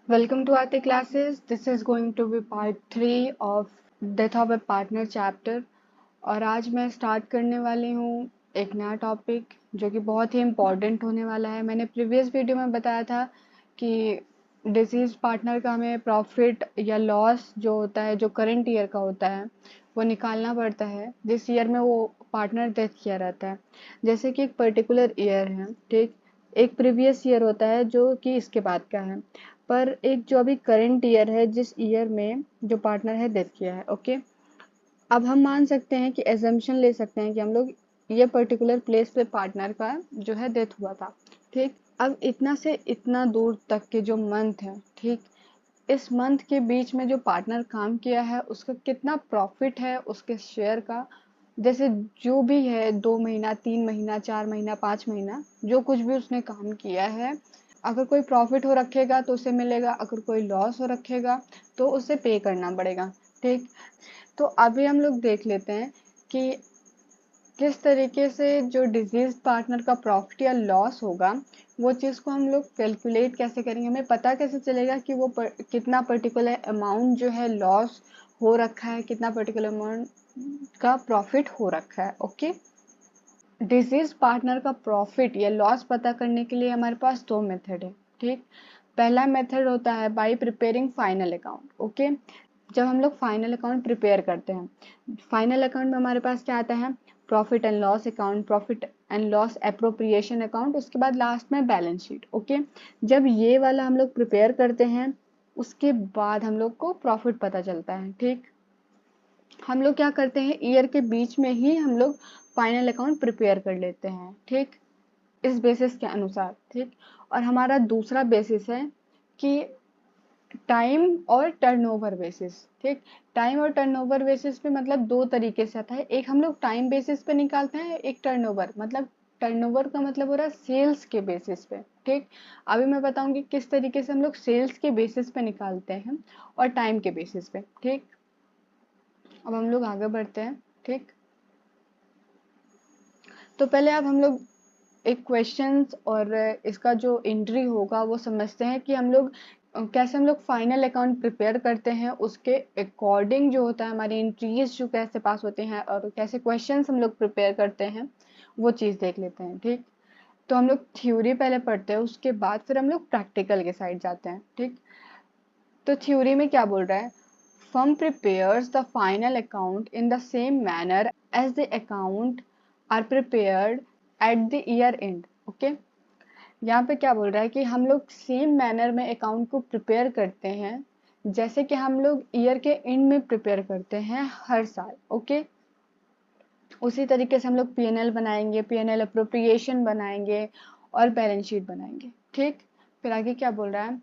Welcome to Aarti classes. This is going to be part 3 of Death of a Partner chapter और आज मैं start करने वाली हूँ एक नया टॉपिक जो कि बहुत ही इम्पोर्टेंट होने वाला है। मैंने प्रीवियस वीडियो में बताया था कि डिसीज पार्टनर का हमें प्रॉफिट या लॉस जो होता है जो करंट ईयर का होता है वो निकालना पड़ता है जिस ईयर में वो पार्टनर डेथ किया रहता है। जैसे कि एक पर्टिकुलर ईयर है, ठीक, एक प्रीवियस ईयर होता है जो कि इसके बाद का है, पर एक जो अभी करंट ईयर है जिस ईयर में जो पार्टनर है डेथ किया है। ओके, अब हम मान सकते हैं कि एजम्पशन ले सकते हैं कि हम लोग ये पर्टिकुलर प्लेस पे पार्टनर का जो है डेथ हुआ था, ठीक। अब इतना से इतना दूर तक के जो मंथ है, ठीक, इस मंथ के बीच में जो पार्टनर काम किया है उसका कितना प्रॉफिट है उसके शेयर का, जैसे जो भी है 2 महीना 3 महीना 4 महीना 5 महीना जो कुछ भी उसने काम किया है, अगर कोई प्रॉफिट हो रखेगा तो उसे मिलेगा, अगर कोई लॉस हो रखेगा तो उसे पे करना पड़ेगा, ठीक। तो अभी हम लोग देख लेते हैं कि किस तरीके से जो डिजीज पार्टनर का प्रॉफिट या लॉस होगा वो चीज़ को हम लोग कैलकुलेट कैसे करेंगे, हमें पता कैसे चलेगा कि वो कितना पर्टिकुलर अमाउंट जो है लॉस हो रखा है, कितना पर्टिकुलर अमाउंट का प्रॉफिट हो रखा है। ओके, डिजीज पार्टनर का प्रॉफिट या लॉस पता करने के लिए हमारे पास दो मेथड है, ठीक। पहला मेथड होता है bye preparing final account. Okay, जब हम लोग फाइनल अकाउंट प्रिपेयर करते हैं, फाइनल अकाउंट में हमारे पास क्या आता है, profit and loss account, profit and loss appropriation account, उसके बाद लास्ट में बैलेंस शीट। ओके, जब ये वाला हम लोग प्रिपेयर करते हैं उसके बाद हम लोग को प्रॉफिट पता चलता है, ठीक। हम लोग क्या करते हैं, ईयर के बीच में ही हम लोग फाइनल अकाउंट प्रिपेयर कर लेते हैं, ठीक, इस बेसिस के अनुसार, ठीक। और हमारा दूसरा बेसिस है कि टाइम और टर्नओवर बेसिस, ठीक। टाइम और टर्नओवर बेसिस पे मतलब दो तरीके से आता है, एक हम लोग टाइम बेसिस पे निकालते हैं, एक टर्नओवर, मतलब टर्नओवर का मतलब हो रहा है सेल्स के बेसिस पे, ठीक। अभी मैं बताऊंगी किस तरीके से हम लोग सेल्स के बेसिस पे निकालते हैं और टाइम के बेसिस पे, ठीक। अब हम लोग आगे बढ़ते हैं, ठीक। तो पहले अब हम लोग एक क्वेश्चंस और इसका जो एंट्री होगा वो समझते हैं कि हम लोग कैसे हम लोग फाइनल अकाउंट प्रिपेयर करते हैं, उसके अकॉर्डिंग जो होता है हमारी एंट्रीज जो कैसे पास होते हैं और कैसे क्वेश्चंस हम लोग प्रिपेयर करते हैं वो चीज़ देख लेते हैं, ठीक। तो हम लोग थ्योरी पहले पढ़ते हैं, उसके बाद फिर हम लोग प्रैक्टिकल के साइड जाते हैं, ठीक। तो थ्योरी में क्या बोल रहा है, firm prepares the final account in the same manner as the account are prepared at the year end। Okay, यहाँ पे क्या बोल रहा है कि हम लोग सेम मैनर में अकाउंट को प्रिपेयर करते हैं जैसे कि हम लोग ईयर के एंड में प्रिपेयर करते हैं हर साल। ओके, उसी तरीके से हम लोग पीएनएल बनाएंगे, पीएनएल अप्रोप्रिएशन बनाएंगे और बैलेंस शीट बनाएंगे, ठीक। फिर आगे क्या बोल रहा है,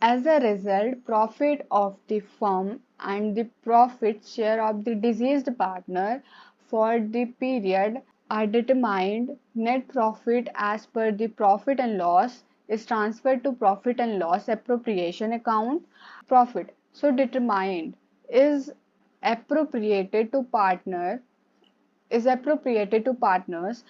as a result, profit of the firm and the profit share of the deceased partner for the period are determined. Net profit as per the profit and loss is transferred to profit and loss appropriation account. Profit so determined is appropriated to partner is appropriated to partners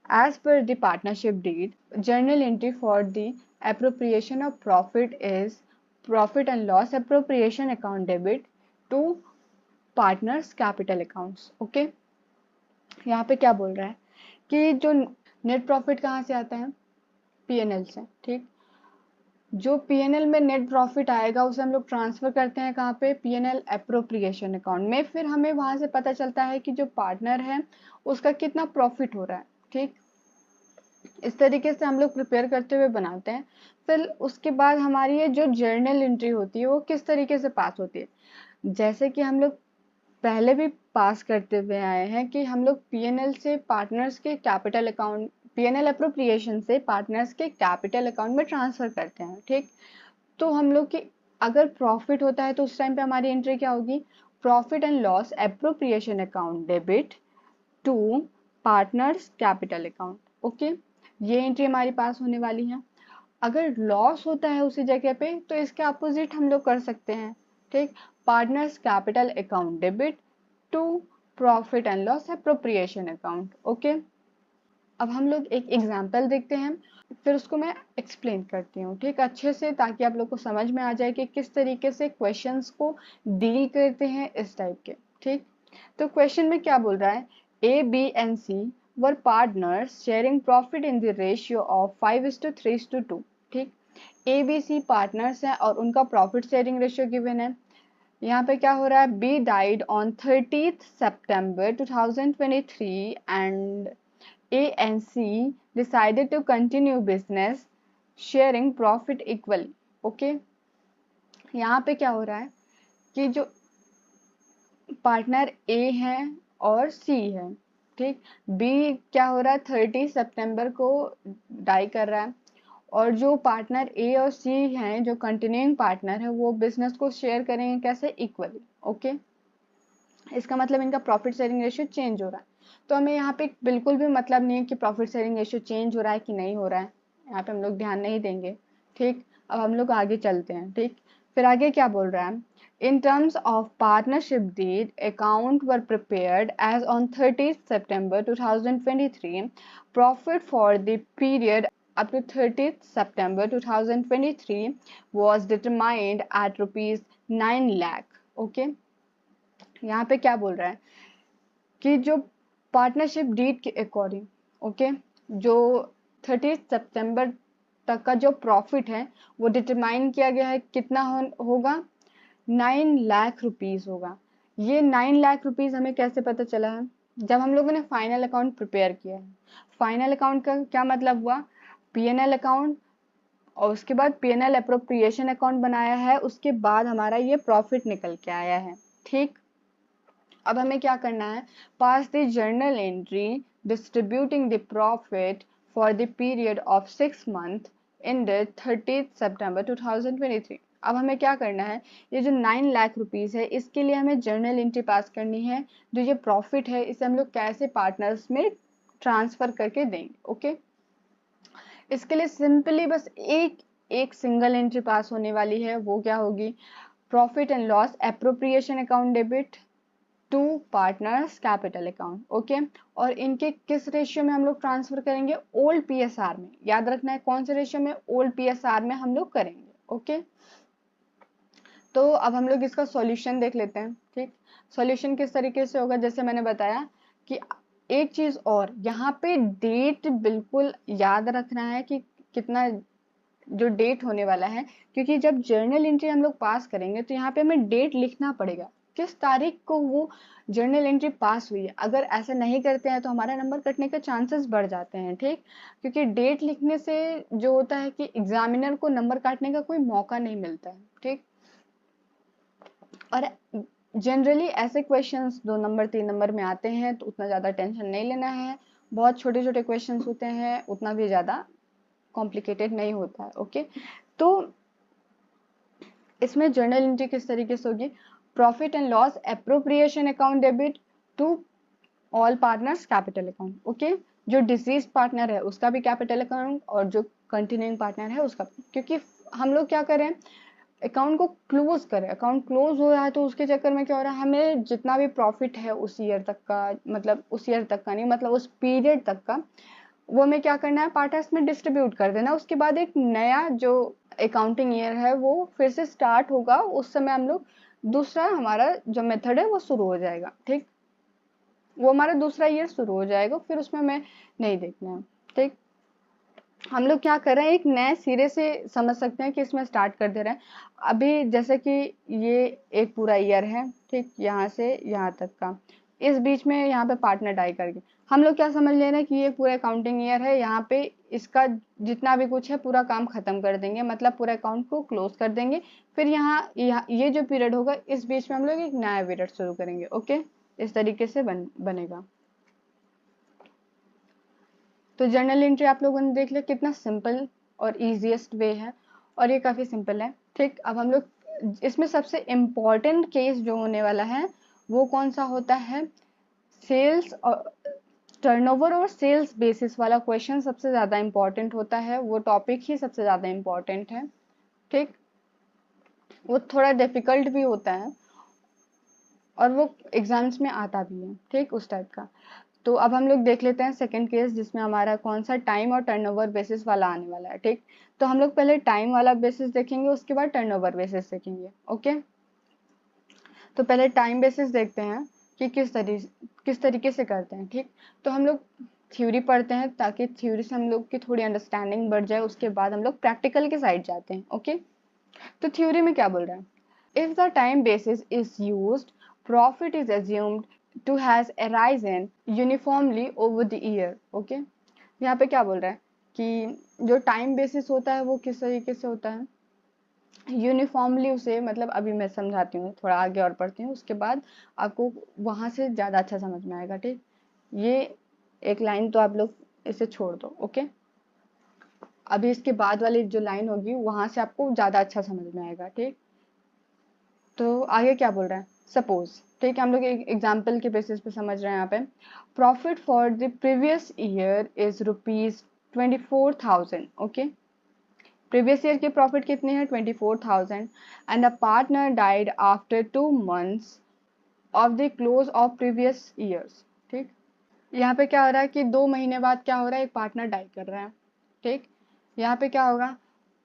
as per the partnership deed. Journal entry for the appropriation of profit is profit and loss appropriation account debit to partners capital accounts। Okay, यहाँ पे क्या बोल रहा है कि जो net profit कहाँ से आता है, पीएनएल से, ठीक। जो पीएनएल में नेट प्रॉफिट आएगा उसे हम लोग ट्रांसफर करते हैं कहाँ पे, पीएनएल एप्रोप्रिएशन अकाउंट में। फिर हमें वहां से पता चलता है कि जो पार्टनर है उसका कितना प्रॉफिट हो रहा है, ठीक। इस तरीके से हम लोग प्रिपेयर करते हुए बनाते हैं। फिर उसके बाद हमारी ये जो जर्नल एंट्री होती है वो किस तरीके से पास होती है, जैसे कि हम लोग पहले भी पास करते हुए आए हैं कि हम लोग पीएनएल से पार्टनर्स के कैपिटल अकाउंट, पीएनएल अप्रोप्रिएशन से पार्टनर्स के कैपिटल अकाउंट में ट्रांसफर करते हैं, ठीक। तो हम लोग की अगर प्रॉफिट होता है तो उस टाइम पे हमारी एंट्री क्या होगी, profit and loss appropriation account debit to partners capital account. Okay, ये एंट्री हमारी पास होने वाली है। अगर लॉस होता है उसी जगह पे तो इसके अपोजिट हम लोग कर सकते हैं, ठीक। Partners capital account debit to profit and loss appropriation account. Okay, अब हम लोग एक एग्जांपल देखते हैं फिर उसको मैं एक्सप्लेन करती हूँ, ठीक, अच्छे से, ताकि आप लोग को समझ में आ जाए कि किस तरीके से क्वेश्चंस को डील करते हैं इस टाइप के। ठीक, तो क्वेश्चन में क्या बोल रहा है, A B and C were partners sharing profit in the ratio of 5:3:2। ठीक, ए बी सी पार्टनर्स हैं और उनका प्रॉफिट शेयरिंग रेशियो गिवन है। यहाँ पे क्या हो रहा है, B died on 30th September 2023 and A and C decided to continue business sharing profit equally। Okay, यहाँ पे क्या हो रहा है कि जो पार्टनर A है और C है, ठीक, B क्या हो रहा है 30 सितंबर को डाई कर रहा है, और जो पार्टनर A और C हैं, जो कंटिन्यूइंग पार्टनर है, वो बिजनेस को शेयर करेंगे कैसे, इक्वली। ओके, इसका मतलब इनका प्रॉफिट शेयरिंग रेशियो चेंज हो रहा है। तो हमें यहाँ पे बिल्कुल भी मतलब नहीं है कि प्रॉफिट शेयरिंग रेशियो चेंज हो रहा है कि नहीं हो रहा है, यहाँ पे हम लोग ध्यान नहीं देंगे। ठीक, अब हम लोग आगे चलते हैं। ठीक, फिर आगे क्या बोल रहा है, in terms of partnership deed account were prepared as on 30 September 2023, profit for the period up to 30th September 2023 was determined at ₹9 lakh। Okay, यहाँ पे क्या बोल रहा है कि जो पार्टनरशिप डीड के अकॉर्डिंग, ओके, जो 30 सितंबर तक का जो प्रॉफिट है वो डिटरमाइन किया गया है, कितना होगा, 9 लाख रुपीस होगा। ये 9 लाख रुपीस हमें कैसे पता चला है, जब हम लोगों ने फाइनल अकाउंट प्रिपेयर किया है। फाइनल अकाउंट का क्या मतलब हुआ, पीएनएल अकाउंट, और उसके बाद पीएनएल अप्रोप्रिएशन अकाउंट बनाया है, उसके बाद हमारा ये प्रॉफिट निकल के आया है। ठीक, अब हमें क्या करना है, pass the journal entry distributing the profit for the period of 6 month ended 30 September 2023। अब हमें क्या करना है, ये जो 9 लाख रुपीस है, इसके लिए हमें जर्नल एंट्री पास करनी है। जो ये प्रॉफिट है, इसे हम लोग कैसे पार्टनर्स में ट्रांसफर करके देंगे। ओके, इसके लिए सिंपली बस एक सिंगल एंट्री पास होने वाली है, वो क्या होगी, profit and loss appropriation account debit to partners capital account. Okay, और इनके किस रेशियो में हम लोग ट्रांसफर करेंगे, ओल्ड पीएसआर में। याद रखना है कौन से रेशियो में, ओल्ड पीएसआर में हम लोग करेंगे। ओके, तो अब हम लोग इसका सॉल्यूशन देख लेते हैं। ठीक, सॉल्यूशन किस तरीके से होगा, जैसे मैंने बताया कि एक चीज और, यहाँ पे डेट बिल्कुल याद रखना है कि कितना जो डेट होने वाला है, क्योंकि जब जर्नल एंट्री हम लोग पास करेंगे तो यहाँ पे हमें डेट लिखना पड़ेगा, किस तारीख को वो जर्नल एंट्री पास हुई है। अगर ऐसा नहीं करते हैं तो हमारा नंबर कटने के चांसेस बढ़ जाते हैं। ठीक, क्योंकि डेट लिखने से जो होता है कि एग्जामिनर को नंबर काटने का कोई मौका नहीं मिलता है। ठीक, और जनरली ऐसे क्वेश्चंस 2 नंबर 3 नंबर में आते हैं, तो उतना ज़्यादा टेंशन नहीं लेना है। बहुत छोटे छोटे क्वेश्चंस होते हैं, उतना भी ज़्यादा कॉम्प्लिकेटेड नहीं होता है। ओके, तो इसमें जर्नल एंट्री किस तरीके से होगी, profit and loss appropriation account debit to all partners capital account. Okay, जो डिसीज पार्टनर है उसका भी कैपिटल अकाउंट, और जो कंटिन्यूइंग पार्टनर है उसका, क्योंकि हम लोग क्या करें, अकाउंट को क्लोज करें। अकाउंट क्लोज हो रहा है तो उसके चक्कर में क्या हो रहा है, हमें जितना भी प्रॉफिट है उस ईयर तक का, मतलब उस ईयर तक का नहीं, मतलब उस पीरियड तक का, वो हमें क्या करना है, पार्टनर्स में डिस्ट्रीब्यूट कर देना। उसके बाद एक नया जो अकाउंटिंग ईयर है वो फिर से स्टार्ट होगा, उस समय हम लोग दूसरा हमारा जो मेथड है वो शुरू हो जाएगा। ठीक, वो हमारा दूसरा ईयर शुरू हो जाएगा, फिर उसमें हमें नहीं देखना है। ठीक, हम लोग क्या कर रहे हैं, एक नए सिरे से समझ सकते हैं कि इसमें स्टार्ट कर दे रहे हैं। अभी जैसे कि ये एक पूरा ईयर है, ठीक, यहाँ से यहाँ तक का, इस बीच में यहाँ पे पार्टनर डाई करके हम लोग क्या समझ ले रहे हैं कि ये पूरा अकाउंटिंग ईयर है, यहाँ पे इसका जितना भी कुछ है पूरा काम खत्म कर देंगे, मतलब पूरा अकाउंट को क्लोज कर देंगे। फिर यहाँ ये जो पीरियड होगा, इस बीच में हम लोग एक नया पीरियड शुरू करेंगे। ओके, इस तरीके से बनेगा। तो जर्नल एंट्री आप लोगों ने देख लिया, कितना सिंपल और इजीएस्ट वे है, और ये काफ़ी सिंपल है। ठीक, अब हम लोग इसमें सबसे इम्पॉर्टेंट केस जो होने वाला है वो कौन सा होता है, सेल्स और टर्नओवर और सेल्स बेसिस वाला क्वेश्चन सबसे ज़्यादा इम्पॉर्टेंट होता है, वो टॉपिक ही सबसे ज़्यादा इम्पॉर्टेंट है। ठीक, वो थोड़ा डिफिकल्ट भी होता है और वो एग्जाम्स में आता भी है। ठीक, उस टाइप का। तो अब हम लोग देख लेते हैं सेकंड केस, जिसमें हमारा कौन सा टाइम और टर्नओवर बेसिस वाला आने वाला है। ठीक, तो हम लोग पहले टाइम वाला बेसिस देखेंगे, उसके बाद टर्नओवर बेसिस देखेंगे। ओके, तो पहले टाइम बेसिस देखते हैं कि किस तरीके से करते हैं। ठीक, तो हम लोग थ्योरी पढ़ते हैं ताकि थ्योरी से हम लोग की थोड़ी अंडरस्टैंडिंग बढ़ जाए, उसके बाद हम लोग प्रैक्टिकल के साइड जाते हैं। ओके, तो थ्योरी में क्या बोल रहा है, if the time basis is used, profit is assumed to has arisen uniformly over the year. Okay, यहाँ पे क्या बोल रहा है कि जो टाइम बेसिस होता है वो किस तरीके से होता है, यूनिफॉर्मली उसे, मतलब अभी मैं समझाती हूँ, थोड़ा आगे और पढ़ती हूँ, उसके बाद आपको वहां से ज़्यादा अच्छा समझ में आएगा। ठीक, ये एक लाइन तो आप लोग इसे छोड़ दो। ओके, अभी इसके बाद वाली जो लाइन होगी वहां से आपको ज़्यादा अच्छा समझ में आएगा। ठीक, तो आगे क्या बोल रहा है, सपोज, ठीक है, हम लोग एक एग्जाम्पल के बेसिस पे समझ रहे हैं। यहाँ पे profit for the previous year is ₹24,000। Okay, previous year की प्रॉफिट कितनी है, 24,000, and a partner died after 2 months of the close of previous years. ठीक, यहाँ पे क्या हो रहा है कि 2 महीने बाद क्या हो रहा है, एक पार्टनर डाई कर रहा है। ठीक, यहाँ पे क्या होगा,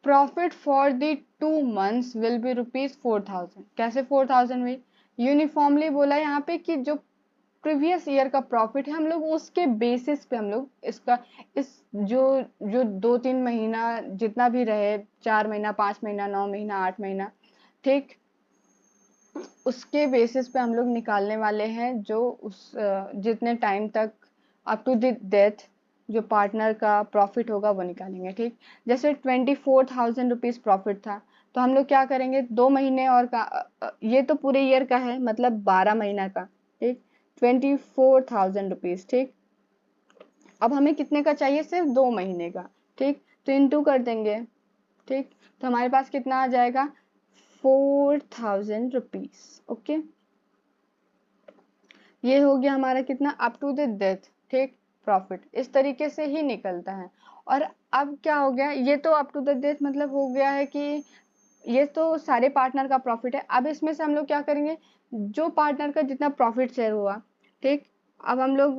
profit for the 2 months will be ₹4,000। कैसे 4,000 हुई, यूनिफॉर्मली बोला यहाँ पे कि जो प्रीवियस ईयर का प्रॉफिट है हम लोग उसके बेसिस पे हम लोग इसका, इस जो जो 2-3 महीना जितना भी रहे, 4 महीना, 5 महीना, 9 महीना, 8 महीना, ठीक, उसके बेसिस पे हम लोग निकालने वाले हैं जो उस जितने टाइम तक अप टू द डेथ जो पार्टनर का प्रॉफिट होगा वो निकालेंगे। ठीक, जैसे ₹24,000 प्रॉफिट था, तो हम लोग क्या करेंगे, 2 महीने और का ये तो पूरे ईयर का है, मतलब 12 महीना का। ठीक, ₹24,000। ठीक, अब हमें कितने का चाहिए, सिर्फ 2 महीने का। ठीक, तो इंटू कर देंगे। ठीक, तो हमारे पास कितना आ जाएगा, ₹4,000। ओके, ये हो गया हमारा कितना, अप टू द डेथ। ठीक, प्रॉफिट इस तरीके से ही निकलता है। और अब क्या हो गया, ये तो अप टू द डेथ मतलब हो गया है कि ये तो सारे पार्टनर का प्रॉफिट है। अब इसमें से हम लोग क्या करेंगे, जो पार्टनर का जितना प्रॉफिट शेयर हुआ, ठीक, अब हम लोग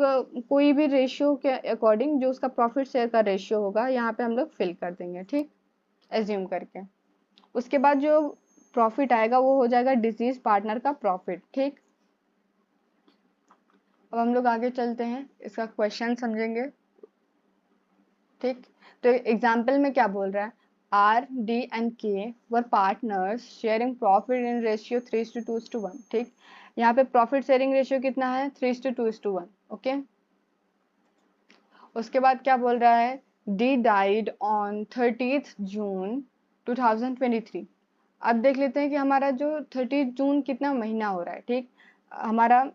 कोई भी रेशियो के अकॉर्डिंग जो उसका प्रॉफिट शेयर का रेशियो होगा यहाँ पे हम लोग फिल कर देंगे। ठीक, एज्यूम करके, उसके बाद जो प्रॉफिट आएगा वो हो जाएगा डिसीज पार्टनर का प्रॉफिट। ठीक, अब हम लोग आगे चलते हैं, इसका क्वेश्चन समझेंगे। ठीक, तो एग्जाम्पल में क्या बोल रहा है, आर डी एंड के वर partners sharing profit in ratio 3:2:1। ठीक, यहाँ पे प्रॉफिट शेयरिंग रेशियो कितना है, 3:2:1। ओके, उसके बाद क्या बोल रहा है, डी डाइड ऑन 30th जून 2023। अब देख लेते हैं कि हमारा जो 30 जून कितना महीना हो रहा है। ठीक, हमारा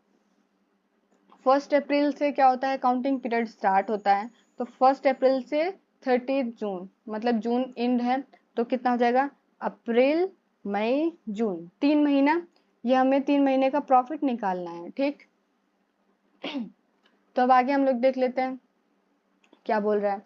1 अप्रैल से क्या होता है, काउंटिंग पीरियड स्टार्ट होता है, तो 1 अप्रैल से 30 जून, मतलब जून एंड है, तो कितना हो जाएगा, अप्रैल, मई, जून, 3 महीना। ये हमें 3 महीने का प्रॉफिट निकालना है। ठीक, तो अब आगे हम लोग देख लेते हैं क्या बोल रहा है,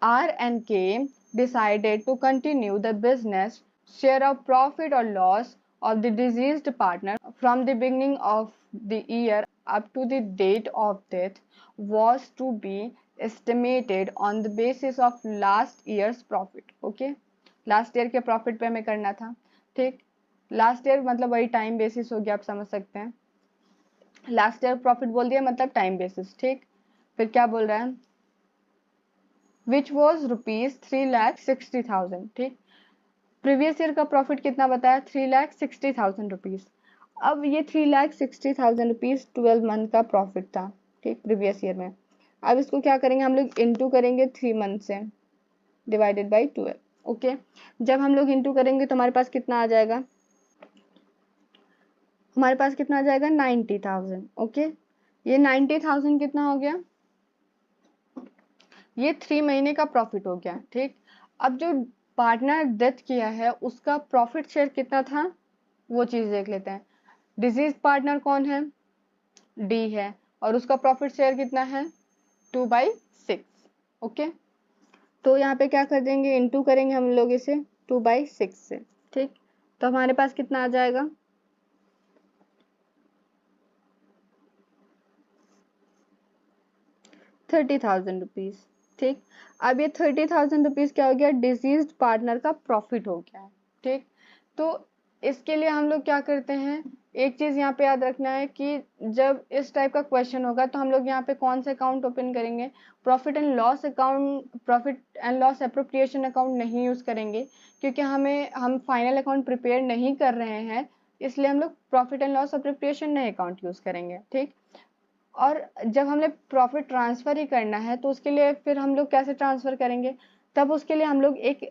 R and K decided to continue the business share of profit और loss of the deceased partner from the beginning of the year up to the date of death was to be estimated on the basis of last year's profit. Okay, last year के profit पे हमें करना था। ठीक, last year मतलब वही time basis हो गया, आप समझ सकते हैं, लास्ट ईयर प्रॉफिट बोल दिया मतलब टाइम बेसिस। ठीक, फिर क्या बोल रहा है, विच वॉज ₹3,60,000। ठीक, प्रीवियस ईयर का प्रॉफिट कितना बताया, ₹3,60,000। अब ये ₹3,60,000 12 मंथ का प्रॉफिट था। ठीक, प्रीवियस ईयर में। अब इसको क्या करेंगे, हम लोग इंटू करेंगे 3 मंथ से, डिवाइडेड बाई 12। ओके, जब हम लोग इंटू करेंगे तो हमारे पास कितना आ जाएगा, हमारे पास कितना आ जाएगा, 90,000। ओके, ये 90,000 कितना हो गया, ये 3 महीने का प्रॉफिट हो गया। ठीक, अब जो पार्टनर डेथ किया है उसका प्रॉफिट शेयर कितना था, वो चीज देख लेते हैं। डिजीज पार्टनर कौन है, डी है, और उसका प्रॉफिट शेयर कितना है, 2/6। ओके, तो यहाँ पे क्या कर देंगे, इनटू करेंगे हम लोग इसे 2/6 से। ठीक, तो हमारे पास कितना आ जाएगा, 30,000 रुपीज़। ठीक, अब ये 30,000 रुपीज़ क्या हो गया, डिजीज्ड पार्टनर का प्रॉफिट हो गया है। ठीक, तो इसके लिए हम लोग क्या करते हैं, एक चीज़ यहाँ पे याद रखना है कि जब इस टाइप का क्वेश्चन होगा तो हम लोग यहाँ पे कौन सा अकाउंट ओपन करेंगे, profit and loss account, profit and loss appropriation account नहीं यूज़ करेंगे, क्योंकि हम फाइनल अकाउंट प्रिपेयर नहीं कर रहे हैं, इसलिए हम लोग प्रॉफिट एंड लॉस अप्रोप्रिएशन नए अकाउंट यूज़ करेंगे। ठीक, और जब हमें प्रॉफिट ट्रांसफ़र ही करना है तो उसके लिए फिर हम लोग कैसे ट्रांसफ़र करेंगे, तब उसके लिए हम लोग एक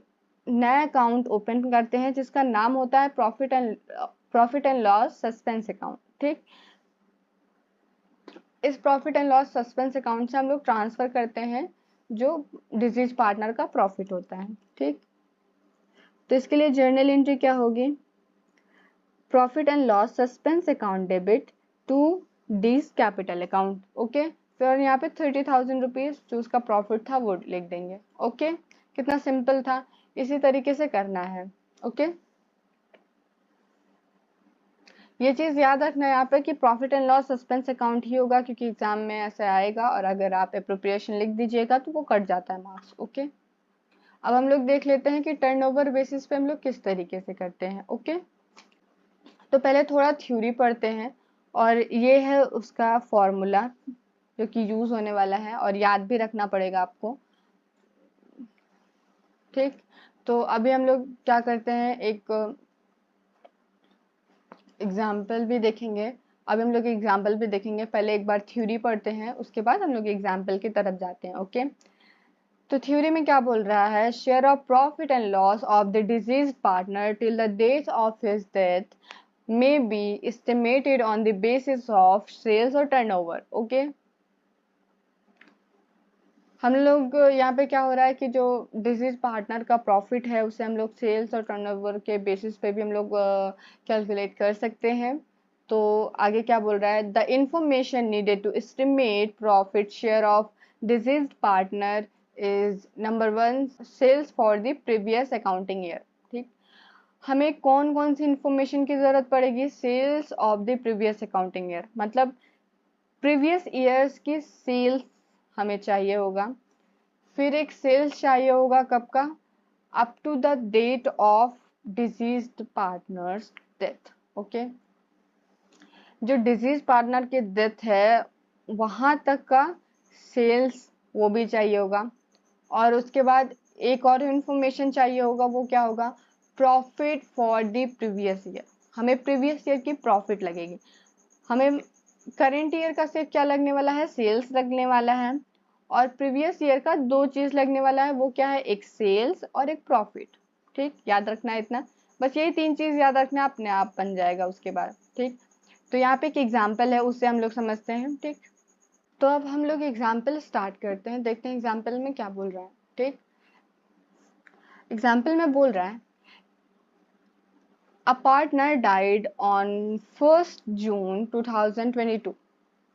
नया अकाउंट ओपन करते हैं जिसका नाम होता है profit and loss suspense account. ठीक, इस profit and loss suspense account से हम लोग ट्रांसफ़र करते हैं जो डिजीज पार्टनर का प्रॉफिट होता है। ठीक, तो इसके लिए जर्नल एंट्री क्या होगी, profit and loss suspense account debit to D's capital account. Okay, फिर यहाँ पे 30,000 रुपीज़ जो उसका प्रॉफिट था वो लिख देंगे। ओके, कितना सिंपल था, इसी तरीके से करना है। ओके, ये चीज़ याद रखना है यहाँ पे कि profit and loss suspense account ही होगा, क्योंकि एग्जाम में ऐसे आएगा, और अगर आप अप्रोप्रिएशन लिख दीजिएगा तो वो कट जाता है मार्क्स। ओके, अब हम लोग देख लेते हैं कि टर्नओवर बेसिस पे हम लोग किस तरीके से करते हैं। ओके, तो पहले थोड़ा थ्योरी पढ़ते हैं, और ये है उसका फॉर्मूला जो कि यूज होने वाला है और याद भी रखना पड़ेगा आपको। ठीक, तो अभी हम लोग क्या करते हैं, एक एग्जाम्पल भी देखेंगे। अभी हम लोग एग्जाम्पल भी देखेंगे, पहले एक बार थ्योरी पढ़ते हैं, उसके बाद हम लोग एग्जाम्पल की तरफ जाते हैं। ओके, तो थ्योरी में क्या बोल रहा है, share of profit and loss of the deceased partner till the date of his death may be estimated on the basis of sales और turnover। ओके, हम लोग यहाँ पे क्या हो रहा है कि जो डिजीज पार्टनर का प्रॉफिट है उसे हम लोग सेल्स और टर्नओवर के बेसिस पे भी हम लोग कैलकुलेट कर सकते हैं। तो आगे क्या बोल रहा है, the information needed to estimate profit share of deceased partner is number 1 sales for the previous accounting year. ठीक, हमें कौन कौन सी इंफॉर्मेशन की जरूरत पड़ेगी, sales of the previous accounting year, मतलब प्रीवियस ईयर्स की सेल्स हमें चाहिए होगा। फिर एक सेल्स चाहिए होगा कब का, up to the date of deceased partners death. Okay, जो डिजीज पार्टनर की डेथ है वहां तक का सेल्स वो भी चाहिए होगा, और उसके बाद एक और इंफॉर्मेशन चाहिए होगा, वो क्या होगा, profit for the previous year. हमें प्रीवियस ईयर की प्रॉफिट लगेगी, हमें करंट ईयर का सिर्फ क्या लगने वाला है, सेल्स लगने वाला है, और प्रीवियस ईयर का दो चीज लगने वाला है, वो क्या है, एक सेल्स और एक प्रॉफिट। ठीक, याद रखना है इतना, बस यही तीन चीज याद रखना, अपने आप बन जाएगा उसके बाद। ठीक, तो यहाँ पे एक एग्जाम्पल है, उससे हम लोग समझते हैं। ठीक, तो अब हम लोग एग्जाम्पल स्टार्ट करते हैं, देखते हैं एग्जाम्पल में क्या बोल रहा है। ठीक, एग्जाम्पल में बोल रहा है, अ पार्टनर डाइड ऑन 1 जून 2022।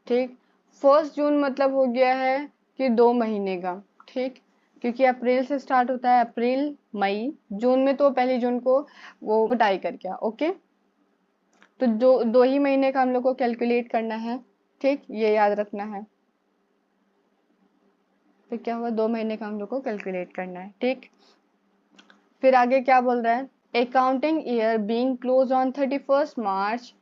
ठीक, 1 जून मतलब हो गया है कि 2 महीने का। ठीक, क्योंकि अप्रैल से स्टार्ट होता है, अप्रैल मई जून में तो 1 जून को वो डाई कर गया। ओके, तो दो दो ही महीने का हम लोग को कैलकुलेट करना है। ठीक, ये याद रखना है, तो क्या हुआ, 2 महीने का हम लोग को कैलकुलेट करना है। ठीक, फिर आगे क्या बोल रहा है, accounting year being close on 31 March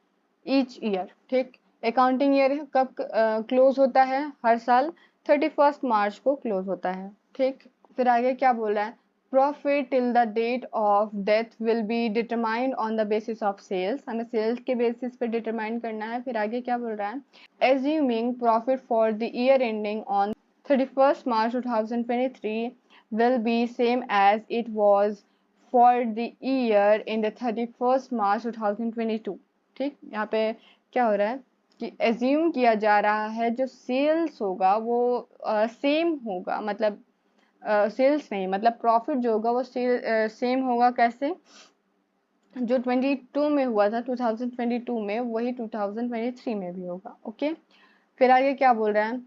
each year. ठीक, अकाउंटिंग ईयर कब क्लोज होता है, हर साल 31 मार्च को क्लोज होता है। ठीक, फिर आगे क्या बोल रहा है, profit till the date of death will be determined on the basis of sales, हमें सेल्स के बेसिस पे डिटरमाइन करना है। फिर आगे क्या बोल रहा है, assuming profit for the year ending on 31 March 2023 will be same as it was for the year in the 31 March 2022। ठीक, यहाँ पे क्या हो रहा है कि एज्यूम किया जा रहा है जो सेल्स होगा वो सेम होगा, मतलब सेल्स नहीं, मतलब प्रॉफिट जो होगा वो सेम होगा, कैसे, जो 22 में हुआ था 2022 में वही 2023 में भी होगा। ओके, फिर आगे क्या बोल रहा है,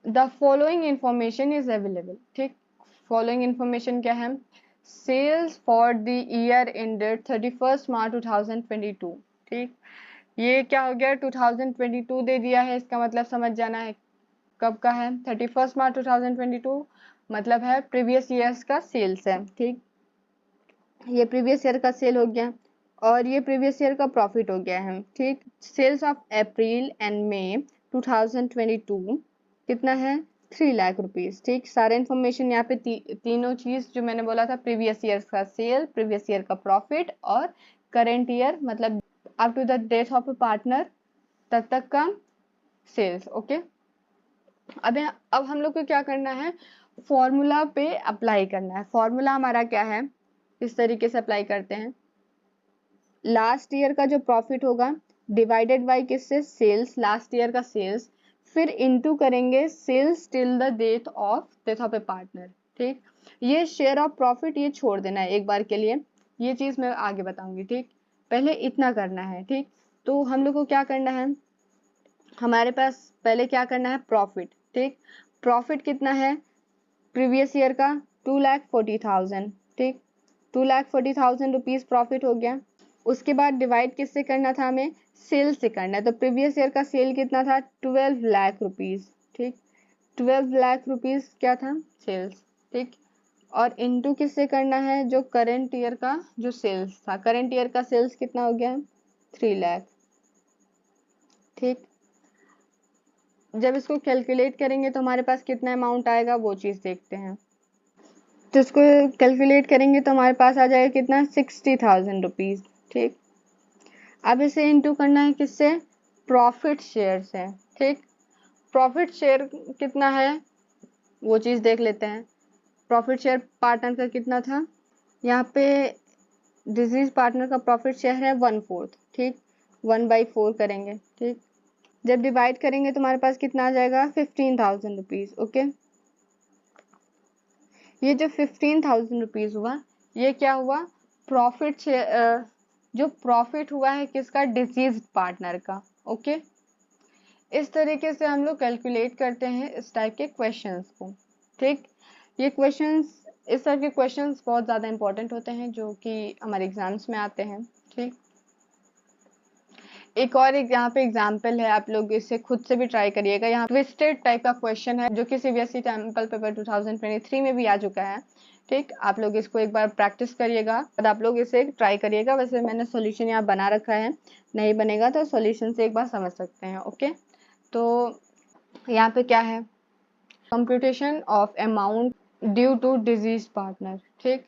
the following information is available. ठीक, फॉलोइंग इंफॉर्मेशन क्या है, sales for the year ended 31 March 2022। ठीक, ये क्या हो गया, 2022 दे दिया है, इसका मतलब समझ जाना है कब का है, 31 मार्च 2022, मतलब है प्रीवियस ईयर्स का सेल्स है। ठीक, ये प्रीवियस ईयर का सेल हो गया और ये प्रीवियस ईयर का प्रॉफिट हो गया है। ठीक, सेल्स ऑफ अप्रैल एंड मई 2022 कितना है, 3 लाख रुपीज। ठीक, सारे इन्फॉर्मेशन यहाँ पे तीनों चीज जो मैंने बोला था, प्रीवियस ईयर का सेल, प्रीवियस ईयर का प्रॉफिट और करेंट ईयर मतलब up to the death of a partner तब तक का सेल्स। ओके, अब हम लोग को क्या करना है, फॉर्मूला पे अप्लाई करना है। फॉर्मूला हमारा क्या है, इस तरीके से अप्लाई करते हैं, लास्ट ईयर का जो प्रॉफिट होगा डिवाइडेड बाय किससे, सेल्स, लास्ट ईयर का सेल्स, फिर इनटू करेंगे sales till the death of a partner. ठीक, ये शेयर ऑफ प्रॉफिट ये छोड़ देना है एक बार के लिए, ये चीज मैं आगे बताऊंगी। ठीक, पहले इतना करना है। ठीक, तो हम लोग को क्या करना है, हमारे पास पहले क्या करना है, प्रॉफिट। ठीक, प्रॉफिट कितना है प्रीवियस ईयर का, 2,40,000। ठीक, 2,40,000 रुपीज प्रॉफिट हो गया। उसके बाद डिवाइड किससे करना था, हमें सेल से करना है। तो प्रीवियस ईयर का सेल कितना था, 12 लाख रुपीज। ठीक, 12 लाख रुपीज क्या था, सेल्स। ठीक, और इनटू किससे करना है, जो करेंट ईयर का जो सेल्स था, करेंट ईयर का सेल्स कितना हो गया, 3 लाख। ठीक, जब इसको कैलकुलेट करेंगे तो हमारे पास कितना अमाउंट आएगा वो चीज देखते हैं। तो इसको कैलकुलेट करेंगे तो हमारे पास आ जाएगा कितना, 60,000 रुपीज। ठीक, अब इसे इंटू करना है किससे, प्रॉफिट शेयर से। ठीक, प्रॉफिट शेयर कितना है वो चीज देख लेते हैं। प्रॉफिट शेयर पार्टनर का कितना था, यहाँ पे डिजीज पार्टनर का प्रॉफिट शेयर है 1/4। ठीक, 1/4 करेंगे। ठीक, जब डिवाइड करेंगे तो हमारे पास कितना आ जाएगा, 15,000 रुपीज। ओके, ये जो 15,000 रुपीज हुआ, ये क्या हुआ, प्रॉफिट जो प्रॉफिट हुआ है किसका, डिसीज पार्टनर का। ओके, इस तरीके से हम लोग कैलकुलेट करते हैं इस टाइप के क्वेश्चंस को। ठीक, ये क्वेश्चंस, इस टाइप के क्वेश्चंस बहुत ज़्यादा इंपॉर्टेंट होते हैं जो कि हमारे एग्जाम्स में आते हैं। ठीक, एक और एक यहाँ पे एग्जाम्पल है, आप लोग इसे खुद से भी ट्राई करिएगा। यहाँ ट्विस्टेड टाइप का क्वेश्चन है जो कि सीबीएसई सैंपल पेपर 2023 में भी आ चुका है। ठीक, आप लोग इसको एक बार प्रैक्टिस करिएगा और आप लोग इसे ट्राई करिएगा। वैसे मैंने सॉल्यूशन यहाँ बना रखा है, नहीं बनेगा तो सॉल्यूशन से एक बार समझ सकते हैं। ओके, तो यहाँ पे क्या है, computation of amount due to deceased partner. ठीक,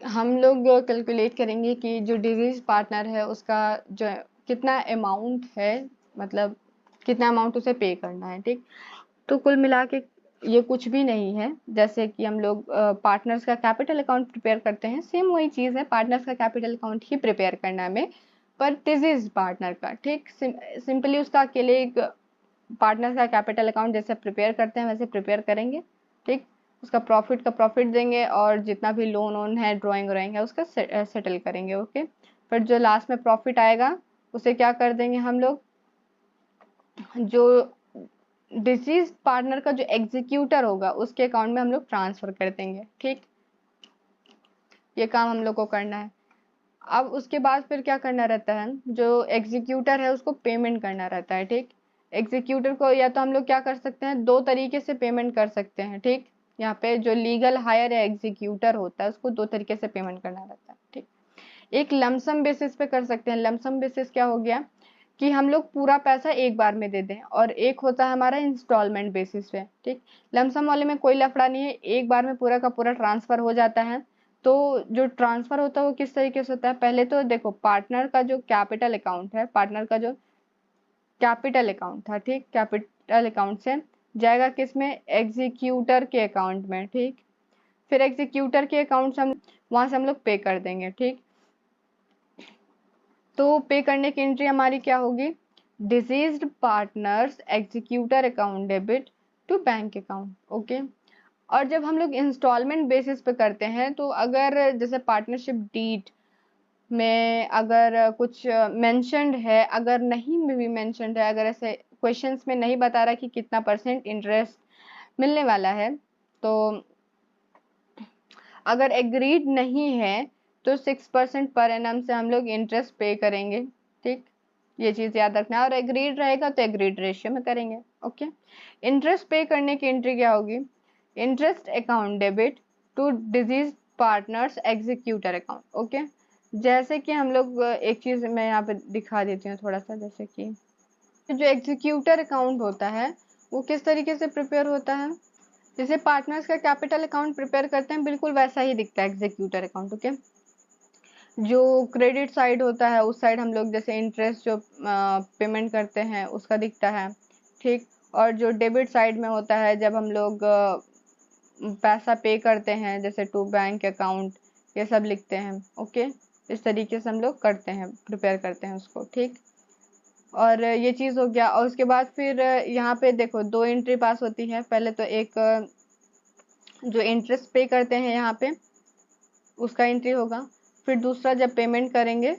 हम लोग कैलकुलेट करेंगे कि जो डिजीज पार्टनर है उसका जो कितना अमाउंट है, मतलब कितना अमाउंट उसे पे करना है। ठीक, तो कुल मिला के ये कुछ भी नहीं है, जैसे कि हम लोग पार्टनर्स का कैपिटल अकाउंट प्रिपेयर करते हैं, सेम वही चीज़ है, पार्टनर्स का कैपिटल अकाउंट ही प्रिपेयर करना है हमें, पर डिजीज पार्टनर का। ठीक, सिंपली उसका अकेले एक पार्टनर का कैपिटल अकाउंट जैसे प्रिपेयर करते हैं वैसे प्रिपेयर करेंगे। ठीक, उसका प्रॉफिट का प्रॉफिट देंगे और जितना भी लोन वोन है, ड्राइंग व्राइंग है, उसका सेटल करेंगे। ओके, फिर जो लास्ट में प्रॉफिट आएगा उसे क्या कर देंगे हम लोग, जो डिसीज पार्टनर का जो एग्जीक्यूटर होगा उसके अकाउंट में हम लोग ट्रांसफर कर देंगे। ठीक, ये काम हम लोग को करना है। अब उसके बाद फिर क्या करना रहता है, जो एग्जीक्यूटर है उसको पेमेंट करना रहता है। ठीक, एग्जीक्यूटर को या तो हम लोग क्या कर सकते हैं, दो तरीके से पेमेंट कर सकते हैं। ठीक, यहाँ पे जो लीगल हायर या एग्जीक्यूटर होता है उसको दो तरीके से पेमेंट करना रहता है। ठीक, एक लमसम बेसिस पे कर सकते हैं। लमसम बेसिस क्या हो गया कि हम लोग पूरा पैसा एक बार में दे दें, और एक होता है हमारा इंस्टॉलमेंट बेसिस पे। ठीक, लमसम वाले में कोई लफड़ा नहीं है, एक बार में पूरा का पूरा ट्रांसफर हो जाता है। तो जो ट्रांसफर होता है वो किस तरीके से होता है, पहले तो देखो पार्टनर का जो कैपिटल अकाउंट है, पार्टनर का जो कैपिटल अकाउंट था, ठीक, कैपिटल अकाउंट से जाएगा किस में, एग्जीक्यूटर के अकाउंट में। ठीक, फिर एग्जीक्यूटर के अकाउंट से हम वहां से हम लोग पे कर देंगे। ठीक, तो पे करने की एंट्री हमारी क्या होगी, deceased partners executor account debit to bank account. Okay, और जब हम लोग इंस्टॉलमेंट बेसिस पे करते हैं तो अगर जैसे पार्टनरशिप डीड में अगर कुछ मेंशन्ड है, अगर नहीं भी मेंशन्ड है, अगर ऐसे क्वेश्चंस में नहीं बता रहा कि कितना परसेंट इंटरेस्ट मिलने वाला है, तो अगर एग्रीड नहीं है तो 6% पर एनम से हम लोग इंटरेस्ट पे करेंगे। ठीक, ये चीज़ याद रखना है। और एग्रीड रहेगा तो एग्रीड रेशियो में करेंगे। ओके, इंटरेस्ट पे करने की एंट्री क्या होगी? Interest account debit to deceased partners executor account. Okay, जैसे कि हम लोग एक चीज़ मैं यहाँ पे दिखा देती हूँ थोड़ा सा, जैसे कि जो एग्जीक्यूटर अकाउंट होता है वो किस तरीके से प्रिपेयर होता है? जैसे पार्टनर्स का कैपिटल अकाउंट प्रिपेयर करते हैं, बिल्कुल वैसा ही दिखता है एग्जीक्यूटर अकाउंट। ओके, जो क्रेडिट साइड होता है उस साइड हम लोग जैसे इंटरेस्ट जो पेमेंट करते हैं उसका दिखता है, ठीक। और जो डेबिट साइड में होता है जब हम लोग पैसा पे करते हैं, जैसे टू बैंक अकाउंट, ये सब लिखते हैं। ओके, इस तरीके से हम लोग करते हैं, प्रिपेयर करते हैं उसको, ठीक। और ये चीज़ हो गया। और उसके बाद फिर यहाँ पे देखो दो एंट्री पास होती है। पहले तो एक जो इंटरेस्ट पे करते हैं यहाँ पे उसका एंट्री होगा, फिर दूसरा जब पेमेंट करेंगे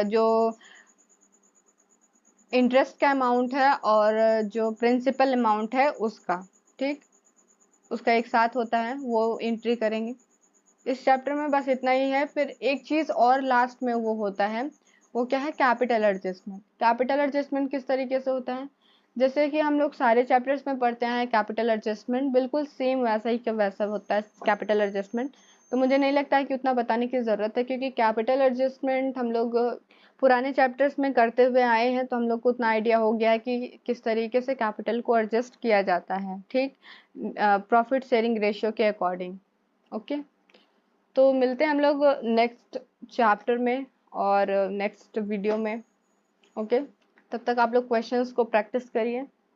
जो इंटरेस्ट का अमाउंट है और जो प्रिंसिपल अमाउंट है उसका, ठीक, उसका एक साथ होता है, वो एंट्री करेंगे। इस चैप्टर में बस इतना ही है। फिर एक चीज़ और लास्ट में वो होता है, वो क्या है? Capital adjustment. कैपिटल एडजस्टमेंट किस तरीके से होता है? जैसे कि हम लोग सारे चैप्टर्स में पढ़ते हैं कैपिटल एडजस्टमेंट, बिल्कुल सेम वैसा ही का वैसा होता है कैपिटल एडजस्टमेंट। तो मुझे नहीं लगता है कि उतना बताने की ज़रूरत है, क्योंकि कैपिटल एडजस्टमेंट हम लोग पुराने चैप्टर्स में करते हुए आए हैं, तो हम लोग को उतना आइडिया हो गया है कि किस तरीके से कैपिटल को एडजस्ट किया जाता है, ठीक, प्रॉफिट शेयरिंग रेशियो के अकॉर्डिंग। ओके, तो मिलते हैं हम लोग नेक्स्ट चैप्टर में और नेक्स्ट वीडियो में। ओके, तब तक आप लोग क्वेश्चंस को प्रैक्टिस करिए।